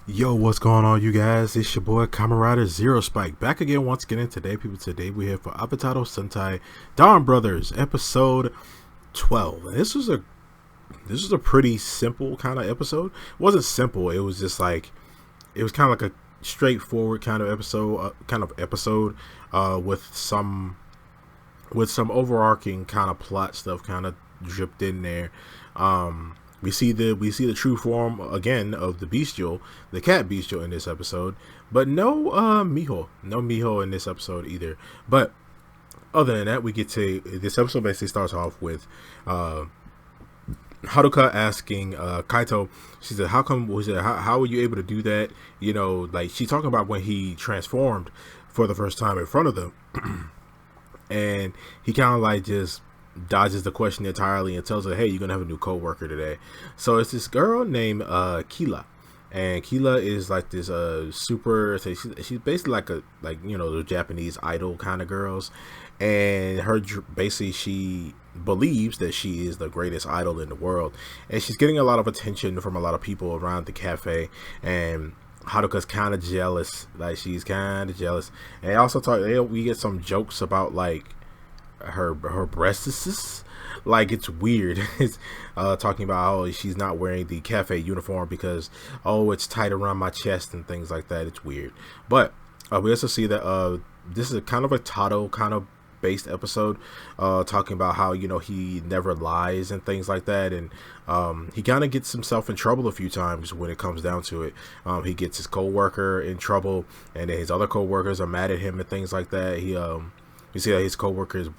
Yo, what's going on, you guys? It's your boy Kamen Zero Spike back again once again. And today, people, today we're here for Avataro Sentai DonBrothers episode 12. And this was a pretty simple kind of episode. It wasn't simple. It was just like it was kind of like a straightforward kind of episode, with some overarching kind of plot stuff kind of dripped in there. We see the true form again of the bestial, the cat bestial in this episode, but no Miho in this episode either. But other than that, we get to this episode basically starts off with Haruka asking Kaito. She said, "How come? How were you able to do that? Like she's talking about when he transformed for the first time in front of them." And he kind of like just dodges the question entirely and tells her, "Hey, you're gonna have a new coworker today." So it's this girl named Kila, and Kila is like this she's basically like the Japanese idol kind of girls, and basically she believes that she is the greatest idol in the world, and she's getting a lot of attention from a lot of people around the cafe. And Haruka's kind of jealous, like she's kind of jealous. And also we get some jokes about like her breasts. Like it's weird. It's talking about how she's not wearing the cafe uniform because it's tight around my chest and things like that. It's weird. But we also see that this is a kind of a Tato kind of based episode, talking about how he never lies and things like that. And he kind of gets himself in trouble a few times when it comes down to it. He gets his co-worker in trouble, and then his other co-workers are mad at him and things like that. You see that his co-workers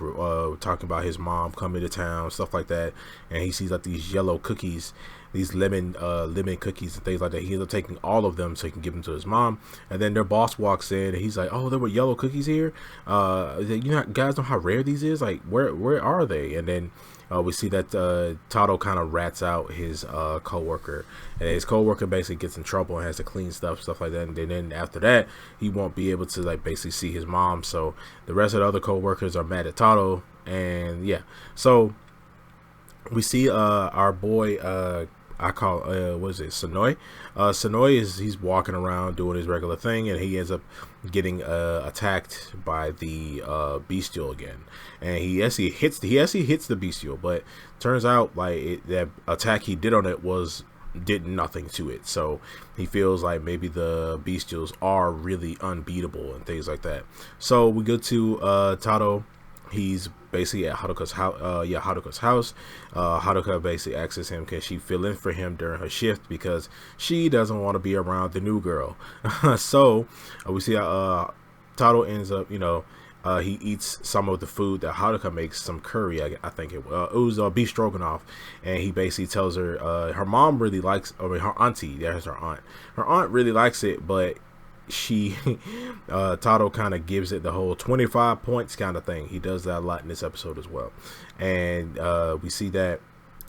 talking about his mom coming to town, stuff like that, and he sees like these yellow cookies, these lemon cookies and things like that. He ends up taking all of them so he can give them to his mom. And then their boss walks in and he's like, "Oh, there were yellow cookies here. Guys know how rare these is. Like, where are they?" And then we see that Tato kind of rats out his co-worker, and his co-worker basically gets in trouble and has to clean stuff like that. And then after that, he won't be able to like basically see his mom. So the rest of the other co-workers are mad at Tato, and yeah. So we see our boy, I call what is it, Sonoy. Sonoy he's walking around doing his regular thing, and he ends up getting attacked by the bestial again. And he actually hits the bestial, but turns out like that attack he did on it did nothing to it. So he feels like maybe the bestials are really unbeatable and things like that. So we go to Tato. He's basically at Haruka's house. Haruka basically asks him, can she fill in for him during her shift because she doesn't want to be around the new girl. So we see Tato ends up, he eats some of the food that Haruka makes, some curry. I think it was beef stroganoff, and he basically tells her her mom really likes, her auntie. There's her aunt. Her aunt really likes it, but she Tato kind of gives it the whole 25 points kind of thing. He does that a lot in this episode as well. And we see that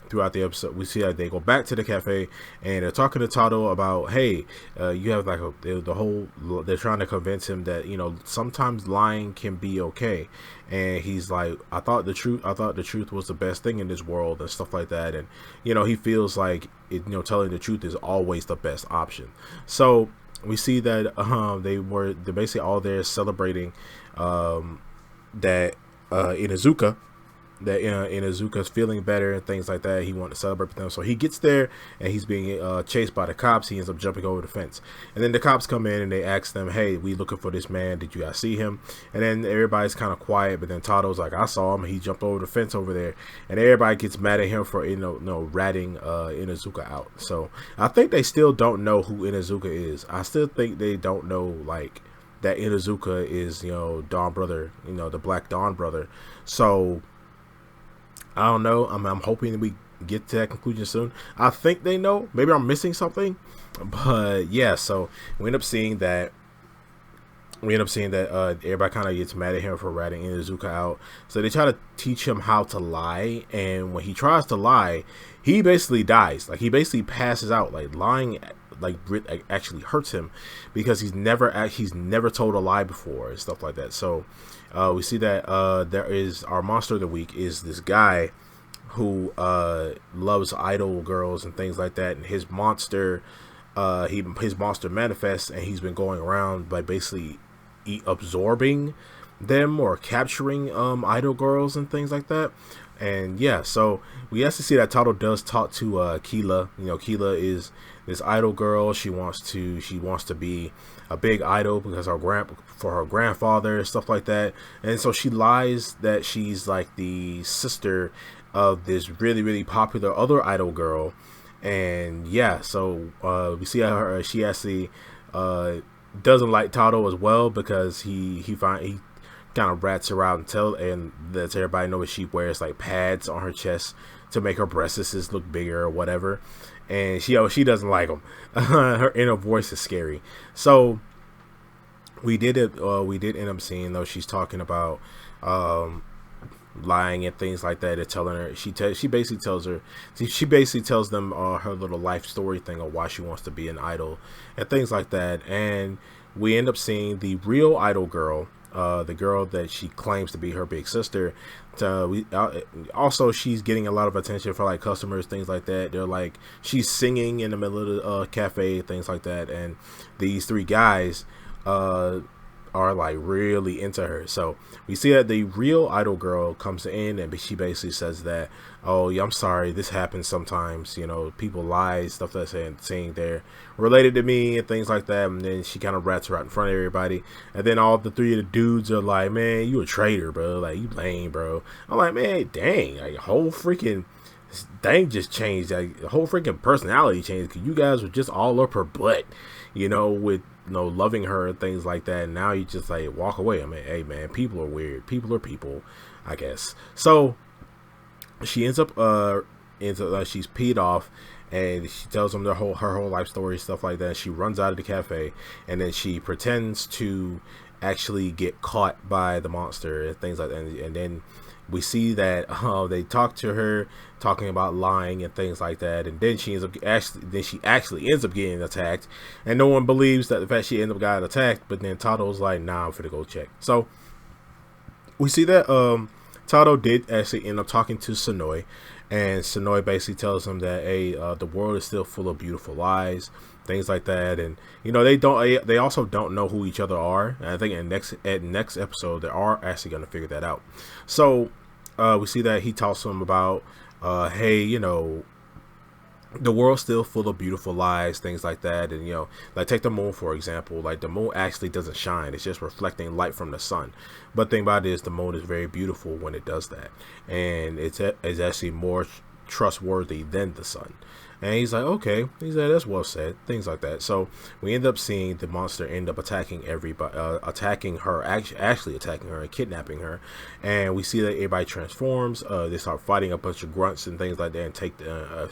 throughout the episode. We see that they go back to the cafe and they're talking to Tato about, hey, you have like they're trying to convince him that sometimes lying can be okay. And he's like, I thought the truth was the best thing in this world and stuff like that. And he feels like telling the truth is always the best option. So we see that they're basically all there celebrating that Inuzuka Inuzuka's feeling better and things like that. He wanted to celebrate with them, so he gets there and he's being chased by the cops. He ends up jumping over the fence, and then the cops come in and they ask them, "Hey, we looking for this man. Did you guys see him?" And then everybody's kind of quiet, but then Tato's like, "I saw him. He jumped over the fence over there," and everybody gets mad at him for ratting Inuzuka out. So I think they still don't know who Inuzuka is. I still think they don't know like that Inuzuka is Dawn brother, the Black Dawn brother. So I don't know. I'm hoping that we get to that conclusion soon. I think they know. Maybe I'm missing something, but yeah. So we end up seeing that. Everybody kind of gets mad at him for ratting Inuzuka out. So they try to teach him how to lie, and when he tries to lie, he basically dies. Like he basically passes out. Like lying, actually hurts him because he's never told a lie before and stuff like that. So we see that there is our monster of the week is this guy who loves idol girls and things like that, and his monster his monster manifests, and he's been going around by basically absorbing them or capturing idol girls and things like that. And yeah, so we actually see that Taro does talk to Keela. You know, Keela is this idol girl. She wants to be a big idol because for her grandfather, stuff like that. And so she lies that she's like the sister of this really, really popular other idol girl. And yeah, so we see her. She actually doesn't like Taro as well, because he kind of rats her out and lets everybody know that she wears like pads on her chest to make her breasts look bigger or whatever. And she doesn't like them. Her inner voice is scary. So we did end up seeing, though, she's talking about lying and things like that. And telling her, she basically tells them her little life story thing of why she wants to be an idol and things like that. And we end up seeing the real idol girl, the girl that she claims to be her big sister. Also, she's getting a lot of attention for like customers, things like that. They're like, she's singing in the middle of the cafe, things like that. And these three guys are like really into her. So we see that the real idol girl comes in, and she basically says that, oh yeah, I'm sorry, this happens sometimes, you know, people lie, stuff that's saying they're related to me and things like that. And then she kind of rats her out in front of everybody, and then all the three of the dudes are like, man, you a traitor, bro, like, you lame, bro. I'm like, man, dang, like, whole freaking thing just changed, like, the whole freaking personality changed, because you guys were just all up her butt, you know, with loving her and things like that. And now you just like walk away. I mean, hey man, people are weird. People are people, I guess. So she ends up she's peed off, and she tells them her whole life story, stuff like that. She runs out of the cafe, and then she pretends to actually get caught by the monster and things like that. And then we see that they talk to her, talking about lying and things like that, and then she actually ends up getting attacked, and no one believes that the fact she ended up getting attacked. But then Taro's like, nah, I'm finna go check. So we see that Taro did actually end up talking to Sonoi, and Sonoi basically tells him that, hey, the world is still full of beautiful lies, things like that. And you know, they also don't know who each other are, and I think in next episode they are actually going to figure that out. So we see that he talks to him about, hey, you know, the world's still full of beautiful lies, things like that. And you know, like, take the moon for example. Like, the moon actually doesn't shine, it's just reflecting light from the sun. But the thing about it is, the moon is very beautiful when it does that, and it's actually more trustworthy than the sun. And he's like, okay, he's like, that's well said, things like that. So we end up seeing the monster end up attacking everybody, attacking her and kidnapping her. And we see that everybody transforms. They start fighting a bunch of grunts and things like that, and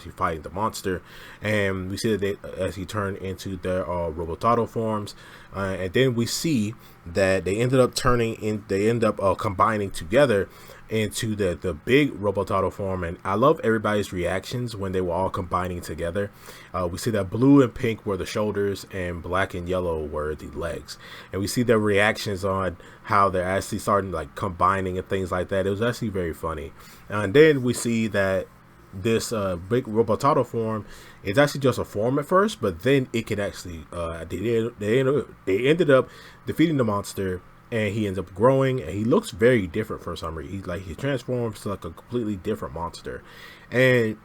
she's fighting the monster. And we see that as he turned into their Robotaro forms. And then we see that they end up combining together into the big Robotaro form. And I love everybody's reactions when they were all combining together. We see that blue and pink were the shoulders, and black and yellow were the legs. And we see their reactions on how they're actually starting like combining and things like that. It was actually very funny. And then we see that this big Robotaro form is actually just a form at first, but then it can actually they ended up defeating the monster, and he ends up growing, and he looks very different for some reason. He transforms to like a completely different monster. And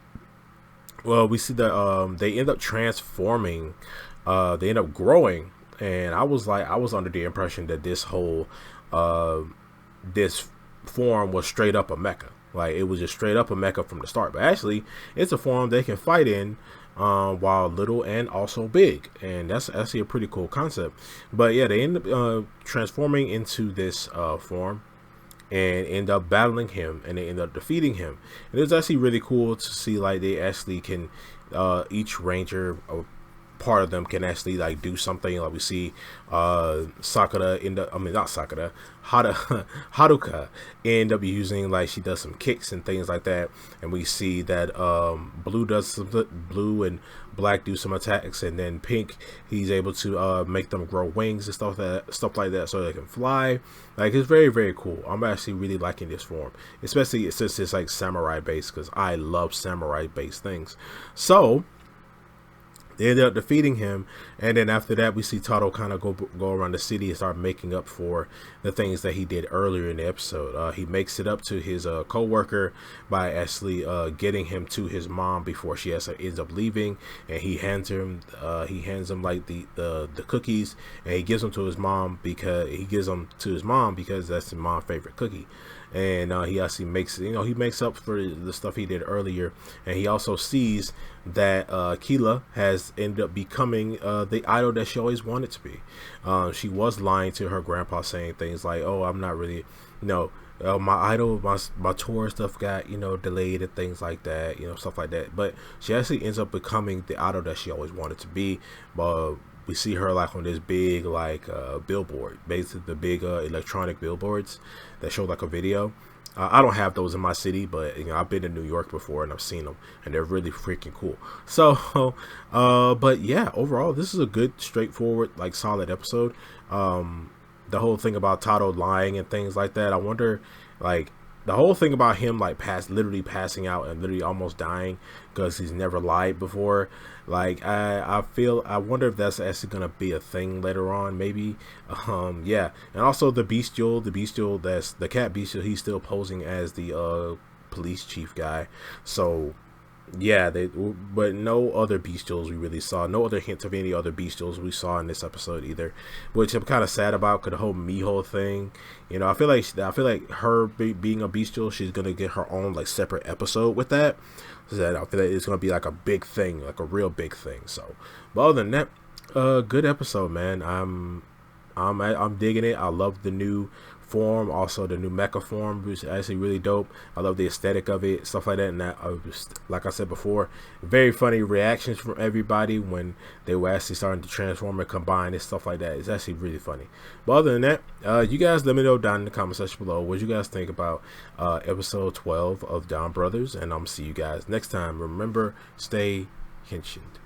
well, we see that they end up transforming, they end up growing, and I was under the impression that this whole this form was straight up a mecha. Like, it was just straight up a mecha from the start. But actually, it's a form they can fight in while little and also big. And that's actually a pretty cool concept. But yeah, they end up transforming into this form and end up battling him, and they end up defeating him. And it's actually really cool to see, like, they actually can, each ranger, part of them can actually like do something. Like, we see Sakura Haruka end up using, like, she does some kicks and things like that. And we see that blue and black do some attacks, and then pink, he's able to make them grow wings and stuff like that, so they can fly. Like, it's very, very cool. I'm actually really liking this form, especially since it's like samurai based, because I love samurai based things. So They ended up defeating him, and then after that, we see Taro kind of go around the city and start making up for the things that he did earlier in the episode. He makes it up to his co-worker by actually getting him to his mom before she ends up leaving, and he hands him like the cookies, and he gives them to his mom because that's his mom's favorite cookie. And he actually makes he makes up for the stuff he did earlier, and he also sees that Keela has ended up becoming the idol that she always wanted to be. She was lying to her grandpa, saying things like, "Oh, I'm not really, my idol, my tour stuff got delayed and things like that, stuff like that." But she actually ends up becoming the idol that she always wanted to be. We see her like on this big billboard, basically the big electronic billboards that show like a video. I don't have those in my city, but I've been to New York before and I've seen them, and they're really freaking cool. So, but yeah, overall, this is a good, straightforward, like solid episode. The whole thing about Taro lying and things like that. I wonder, like, the whole thing about him literally passing out and literally almost dying because he's never lied before. Like, I wonder if that's actually gonna be a thing later on, maybe. Yeah. And also the bestial, that's the cat bestial, he's still posing as the police chief guy. So yeah, but no other bestials we really saw. No other hints of any other bestials we saw in this episode either, which I'm kind of sad about. Cause the whole Miho thing, I feel like her being a bestial, she's gonna get her own like separate episode with that. So that I feel like it's gonna be like a big thing, like a real big thing. So, but other than that, good episode, man. I'm digging it. I love the new form, also the new mecha form, which is actually really dope. I love the aesthetic of it, stuff like that. And that, like I said before, very funny reactions from everybody when they were actually starting to transform and combine and stuff like that. It's actually really funny. But other than that, you guys let me know down in the comment section below what you guys think about episode 12 of Don Brothers, and I'm see you guys next time. Remember, stay henshined.